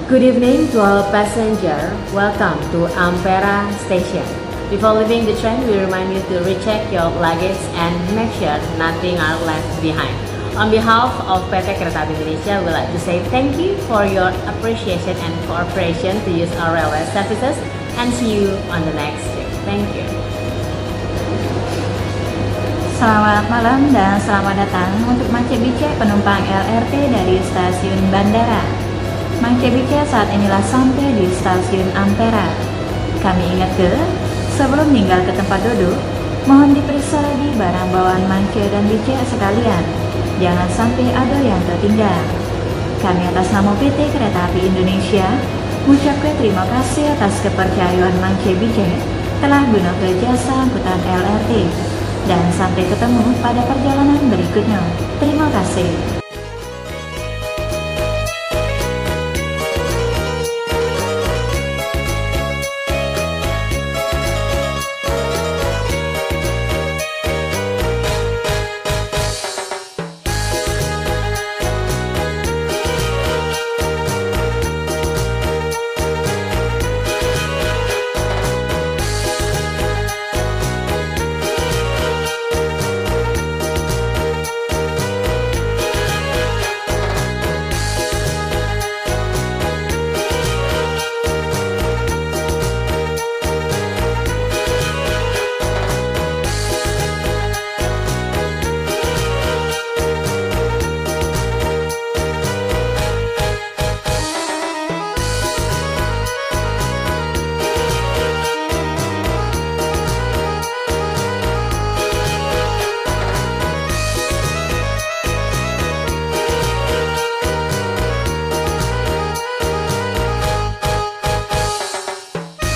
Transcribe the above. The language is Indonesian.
Good evening to all passengers. Welcome to Ampera Station. Before leaving the train, we remind you to recheck your luggage and make sure nothing are left behind. On behalf of PT Kereta Api Indonesia, we would like to say thank you for your appreciation and cooperation to use our railway services and see you on the next trip. Thank you. Selamat malam dan selamat datang untuk Mance Bice penumpang LRT dari stasiun Bandara. Mance Bice saat inilah sampai di stasiun Ampera. Kami ingatkan, sebelum tinggal ke tempat duduk, mohon diperiksa lagi barang bawaan Mance dan Bice sekalian. Jangan sampai ada yang tertinggal. Kami atas nama PT Kereta Api Indonesia mengucapkan terima kasih atas kepercayaan Mance Bice telah gunakan jasa angkutan LRT. Dan sampai ketemu pada perjalanan berikutnya. Terima kasih.